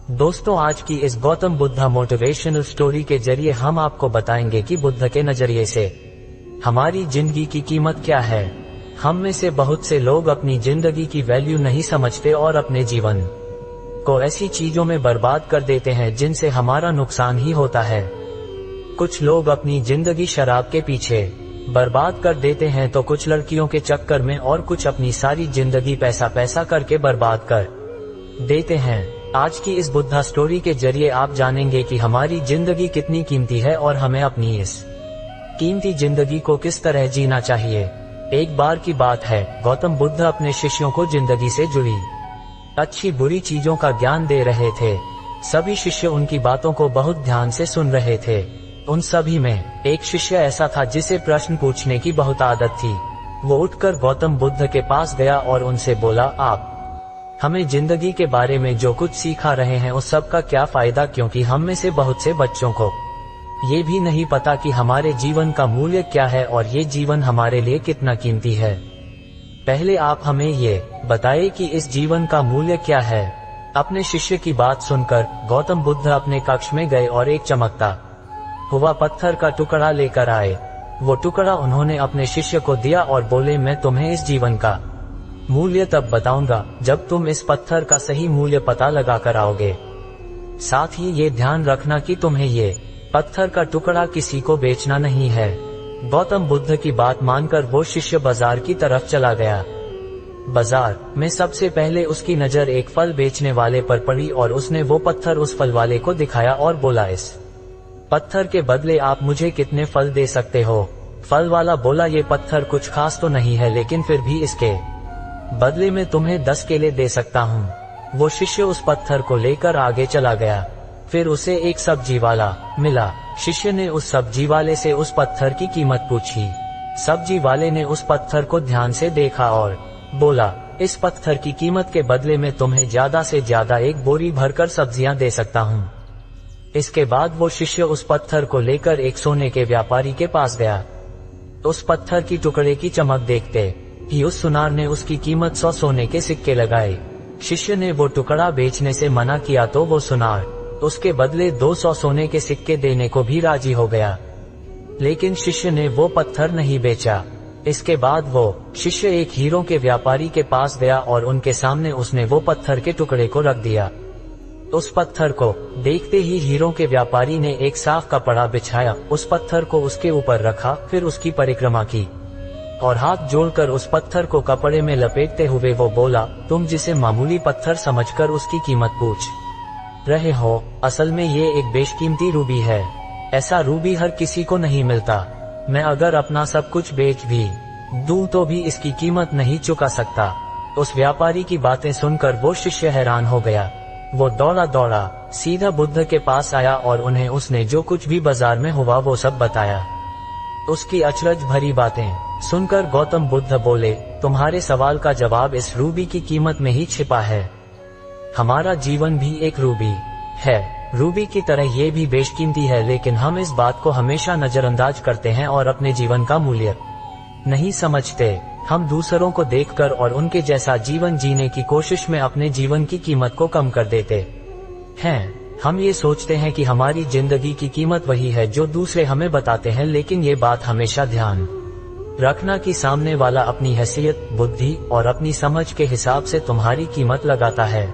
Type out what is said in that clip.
दोस्तों, आज की इस गौतम बुद्धा मोटिवेशनल स्टोरी के जरिए हम आपको बताएंगे कि बुद्ध के नजरिए से हमारी जिंदगी की कीमत क्या है। हम में से बहुत से लोग अपनी जिंदगी की वैल्यू नहीं समझते और अपने जीवन को ऐसी चीजों में बर्बाद कर देते हैं जिनसे हमारा नुकसान ही होता है। कुछ लोग अपनी जिंदगी शराब के पीछे बर्बाद कर देते हैं तो कुछ लड़कियों के चक्कर में और कुछ अपनी सारी जिंदगी पैसा करके बर्बाद कर देते हैं। आज की इस बुद्धा स्टोरी के जरिए आप जानेंगे कि हमारी जिंदगी कितनी कीमती है और हमें अपनी इस कीमती जिंदगी को किस तरह जीना चाहिए। एक बार की बात है, गौतम बुद्ध अपने शिष्यों को जिंदगी से जुड़ी अच्छी बुरी चीजों का ज्ञान दे रहे थे। सभी शिष्य उनकी बातों को बहुत ध्यान से सुन रहे थे। उन सभी में एक शिष्य ऐसा था जिसे प्रश्न पूछने की बहुत आदत थी। वो उठकर गौतम बुद्ध के पास गया और उनसे बोला, आप हमें जिंदगी के बारे में जो कुछ सिखा रहे हैं उस सब का क्या फायदा, क्योंकि हम में से बहुत से बच्चों को ये भी नहीं पता कि हमारे जीवन का मूल्य क्या है और ये जीवन हमारे लिए कितना कीमती है। पहले आप हमें ये बताइए कि इस जीवन का मूल्य क्या है। अपने शिष्य की बात सुनकर गौतम बुद्ध अपने कक्ष में गए और एक चमकता हुआ पत्थर का टुकड़ा लेकर आए। वो टुकड़ा उन्होंने अपने शिष्य को दिया और बोले, मैं तुम्हें इस जीवन का मूल्य तब बताऊंगा जब तुम इस पत्थर का सही मूल्य पता लगा कर आओगे। साथ ही ये ध्यान रखना कि तुम्हें ये पत्थर का टुकड़ा किसी को बेचना नहीं है। गौतम बुद्ध की बात मानकर वो शिष्य बाजार की तरफ चला गया। बाजार में सबसे पहले उसकी नजर एक फल बेचने वाले पर पड़ी और उसने वो पत्थर उस फल वाले को दिखाया और बोला, इस पत्थर के बदले आप मुझे कितने फल दे सकते हो। फल वाला बोला, ये पत्थर कुछ खास तो नहीं है, लेकिन फिर भी इसके बदले में तुम्हें 10 केले दे सकता हूँ। वो शिष्य उस पत्थर को लेकर आगे चला गया। फिर उसे एक सब्जी वाला मिला। शिष्य ने उस सब्जी वाले से उस पत्थर की कीमत पूछी। सब्जी वाले ने उस पत्थर को ध्यान से देखा और बोला, इस पत्थर की कीमत के बदले में तुम्हें ज्यादा से ज्यादा एक बोरी भरकर सब्जियां दे सकता हूँ। इसके बाद वो शिष्य उस पत्थर को लेकर एक सोने के व्यापारी के पास गया। उस पत्थर की टुकड़े की चमक देखते ही उस सुनार ने उसकी कीमत 100 सोने के सिक्के लगाए। शिष्य ने वो टुकड़ा बेचने से मना किया तो वो सुनार उसके बदले 200 सोने के सिक्के देने को भी राजी हो गया, लेकिन शिष्य ने वो पत्थर नहीं बेचा। इसके बाद वो शिष्य एक हीरों के व्यापारी के पास गया और उनके सामने उसने वो पत्थर के टुकड़े को रख दिया। उस पत्थर को देखते ही हीरों के व्यापारी ने एक साफ कपड़ा बिछाया, उस पत्थर को उसके ऊपर रखा, फिर उसकी परिक्रमा की और हाथ जोड़कर उस पत्थर को कपड़े में लपेटते हुए वो बोला, तुम जिसे मामूली पत्थर समझकर उसकी कीमत पूछ रहे हो, असल में ये एक बेशकीमती रूबी है। ऐसा रूबी हर किसी को नहीं मिलता। मैं अगर अपना सब कुछ बेच भी दूं तो भी इसकी कीमत नहीं चुका सकता। उस व्यापारी की बातें सुनकर वो शिष्य हैरान हो गया। वो दौड़ा सीधा बुद्ध के पास आया और उन्हें उसने जो कुछ भी बाजार में हुआ वो सब बताया। उसकी अचरज भरी बातें सुनकर गौतम बुद्ध बोले, तुम्हारे सवाल का जवाब इस रूबी की कीमत में ही छिपा है। हमारा जीवन भी एक रूबी है। रूबी की तरह ये भी बेशकीमती है, लेकिन हम इस बात को हमेशा नजरअंदाज करते हैं और अपने जीवन का मूल्य नहीं समझते। हम दूसरों को देखकर और उनके जैसा जीवन जीने की कोशिश में अपने जीवन की कीमत को कम कर देते हैं। हम ये सोचते हैं कि हमारी जिंदगी की कीमत वही है जो दूसरे हमें बताते हैं, लेकिन ये बात हमेशा ध्यान रखना कि सामने वाला अपनी हैसियत, बुद्धि और अपनी समझ के हिसाब से तुम्हारी कीमत लगाता है।